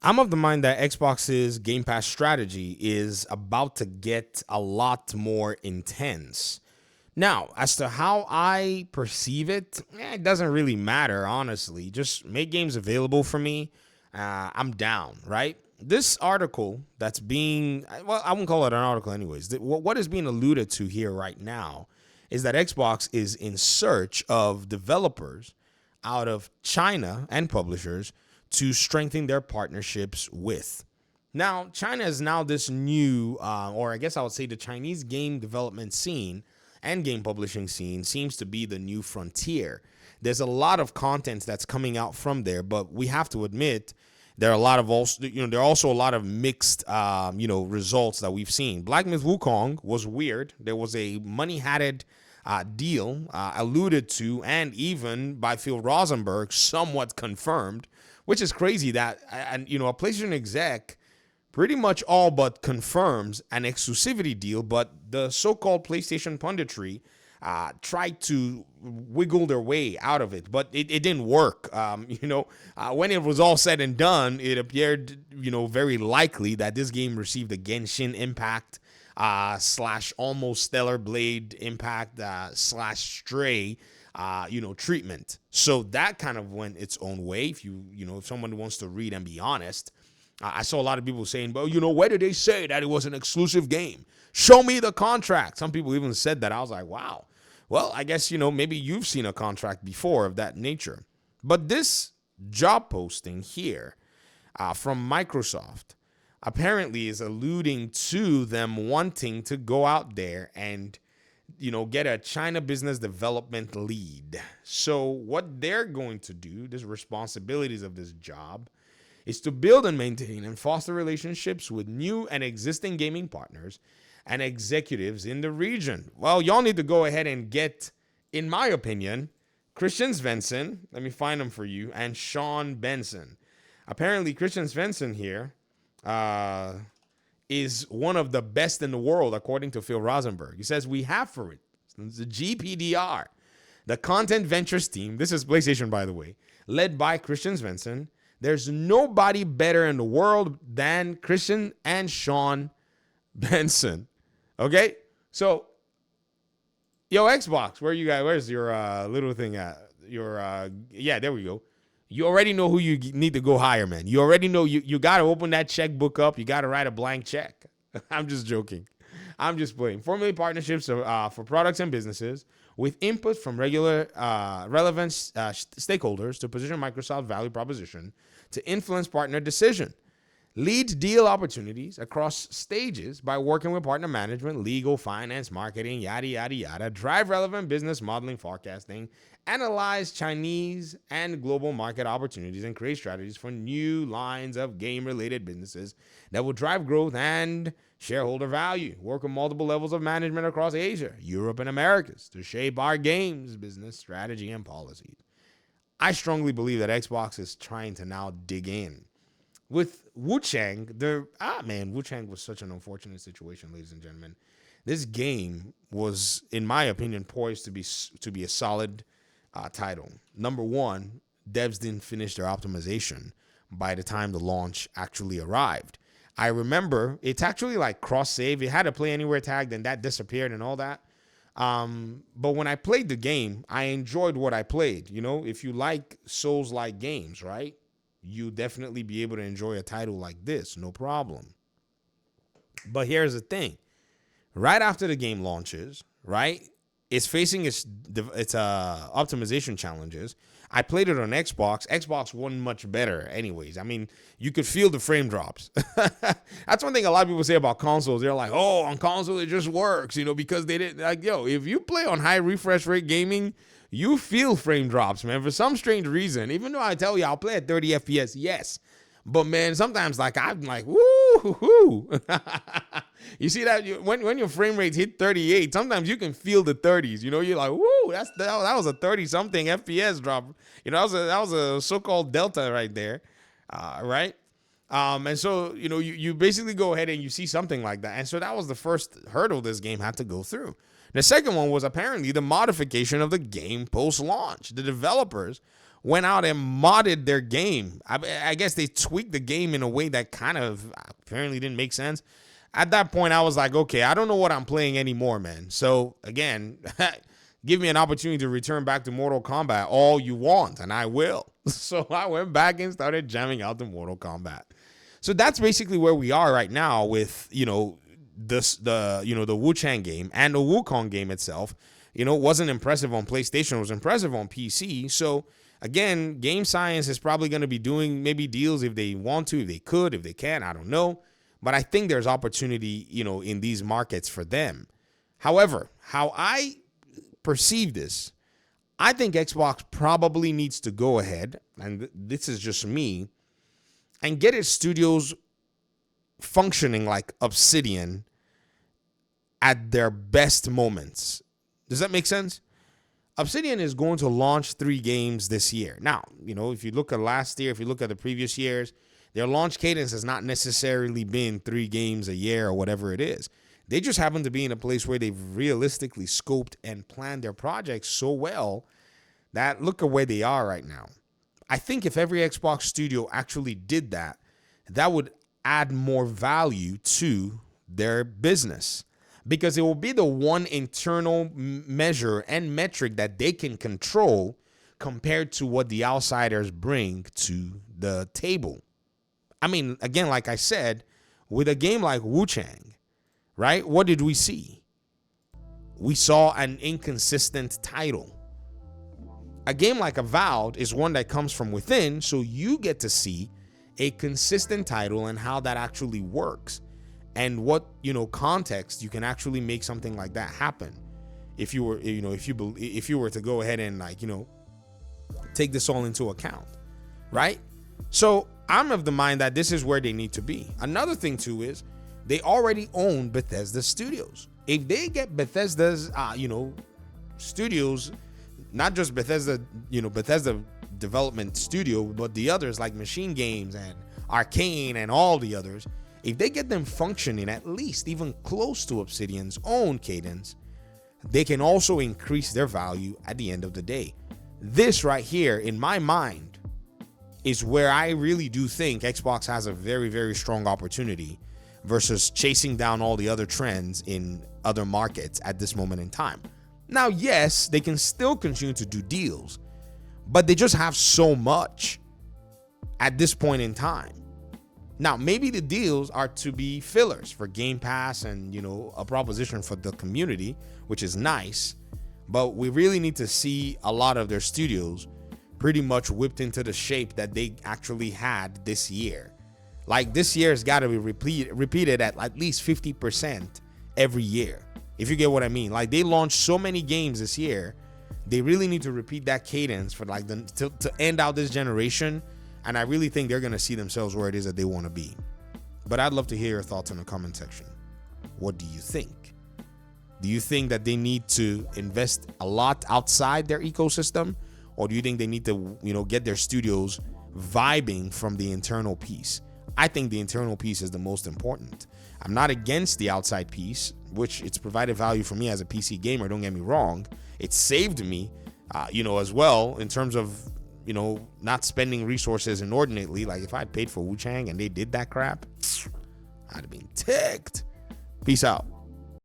I'm of the mind that Xbox's Game Pass strategy is about to get a lot more intense. Now, as to how I perceive it, it doesn't really matter, honestly. Just make games available for me. I'm down, right? This article that's being, well, I won't call it an article anyways. What is being alluded to here right now is that Xbox is in search of developers out of China and publishers to strengthen their partnerships with. Now, China is now this new, or I guess I would say the Chinese game development scene and game publishing scene seems to be the new frontier. There's a lot of content that's coming out from there, but we have to admit there are a lot of also, there are also a lot of mixed, results that we've seen. Black Myth Wukong was weird. There was a money-hatted deal alluded to, and even by Phil Rosenberg, somewhat confirmed, which is crazy that, and a PlayStation exec pretty much all but confirms an exclusivity deal, but the so-called PlayStation punditry tried to wiggle their way out of it, but it didn't work. When it was all said and done, it appeared, very likely that this game received a Genshin Impact / almost Stellar Blade Impact / Stray treatment. So that kind of went its own way. If someone wants to read and be honest, I saw a lot of people saying, well, where did they say that it was an exclusive game? Show me the contract. Some people even said that. I was like, wow. Well, I guess, maybe you've seen a contract before of that nature. But this job posting here from Microsoft apparently is alluding to them wanting to go out there and get a China business development lead. So what they're going to do, the responsibilities of this job, is to build and maintain and foster relationships with new and existing gaming partners and executives in the region. Well, y'all need to go ahead and get, in my opinion, Christian Svensson, let me find him for you, and Sean Benson. Apparently, Christian Svensson here is one of the best in the world, according to Phil Rosenberg. He says, we have for it, the GPDR, the Content Ventures team, this is PlayStation, by the way, led by Christian Svensson. There's nobody better in the world than Christian and Sean Benson. Okay? So, Xbox, where you guys, where's your little thing at? There we go. You already know who you need to go hire, man. You already know you got to open that checkbook up. You got to write a blank check. I'm just joking. I'm just playing. Formulate partnerships for products and businesses with input from relevant stakeholders to position Microsoft's value proposition to influence partner decision. Lead deal opportunities across stages by working with partner management, legal, finance, marketing, yada, yada, yada. Drive relevant business modeling, forecasting. Analyze Chinese and global market opportunities and create strategies for new lines of game-related businesses that will drive growth and shareholder value. Work with multiple levels of management across Asia, Europe, and Americas to shape our games, business strategy, and policies. I strongly believe that Xbox is trying to now dig in. With Wuchang, Wuchang was such an unfortunate situation, ladies and gentlemen. This game was, in my opinion, poised to be a solid title. Number one, devs didn't finish their optimization by the time the launch actually arrived. I remember it's actually like cross-save. It had a play anywhere tag, then that disappeared and all that. But when I played the game, I enjoyed what I played. If you like Souls-like games, right? You definitely be able to enjoy a title like this, no problem. But here's the thing. Right after the game launches, right, it's facing its optimization challenges. I played it on Xbox. Xbox wasn't much better anyways. I mean, you could feel the frame drops. That's one thing a lot of people say about consoles. They're like, oh, on console it just works, because they didn't, if you play on high refresh rate gaming, you feel frame drops, man, for some strange reason. Even though I tell you I'll play at 30 FPS, yes. But, man, sometimes, I'm like, woo. You see that? When your frame rates hit 38, sometimes you can feel the 30s. You're like, woo, that was a 30-something FPS drop. That was a so-called delta right there, right? And so, you basically go ahead and you see something like that. And so that was the first hurdle this game had to go through. The second one was apparently the modification of the game post-launch. The developers went out and modded their game. I guess they tweaked the game in a way that kind of apparently didn't make sense. At that point, I was like, okay, I don't know what I'm playing anymore, man. So again, give me an opportunity to return back to Mortal Kombat all you want, and I will. So I went back and started jamming out to Mortal Kombat. So that's basically where we are right now with, the Wuchang game and the Wuchang game itself. Wasn't impressive on PlayStation, it was impressive on PC. So again, Game Science is probably going to be doing maybe deals if they want to, if they could, if they can, I don't know. But I think there's opportunity, in these markets for them. However, how I perceive this, I think Xbox probably needs to go ahead, and this is just me, and get its studios functioning like Obsidian at their best moments. Does that make sense? Obsidian is going to launch 3 games this year. Now, if you look at last year, if you look at the previous years, their launch cadence has not necessarily been 3 games a year or whatever it is. They just happen to be in a place where they've realistically scoped and planned their projects so well that look at where they are right now. I think if every Xbox studio actually did that, that would add more value to their business, because it will be the one internal measure and metric that they can control compared to what the outsiders bring to the table. I mean, again, like I said, with a game like Wuchang, right? What did we see? We saw an inconsistent title. A game like Avowed is one that comes from within, so you get to see a consistent title and how that actually works, and what context you can actually make something like that happen. If you were, if you were to go ahead and take this all into account, right? So I'm of the mind that this is where they need to be. Another thing too is they already own Bethesda Studios. If they get Bethesda's, studios, not just Bethesda, Bethesda development studio, but the others like Machine Games and Arcane and all the others, if they get them functioning at least even close to Obsidian's own cadence, they can also increase their value at the end of the day. This right here, in my mind, is where I really do think Xbox has a very, very strong opportunity versus chasing down all the other trends in other markets at this moment in time. Now, yes, they can still continue to do deals, but they just have so much at this point in time. Now, maybe the deals are to be fillers for Game Pass and, a proposition for the community, which is nice, but we really need to see a lot of their studios pretty much whipped into the shape that they actually had this year. Like, this year has got to be repeated at least 50% every year, if you get what I mean. Like, they launched so many games this year, they really need to repeat that cadence for to end out this generation. And I really think they're going to see themselves where it is that they want to be. But I'd love to hear your thoughts in the comment section. What do you think? Do you think that they need to invest a lot outside their ecosystem? Or do you think they need to, get their studios vibing from the internal piece? I think the internal piece is the most important. I'm not against the outside piece, which it's provided value for me as a PC gamer. Don't get me wrong. It saved me, as well, in terms of, not spending resources inordinately. Like, if I had paid for Wuchang and they did that crap, I'd have been ticked. Peace out.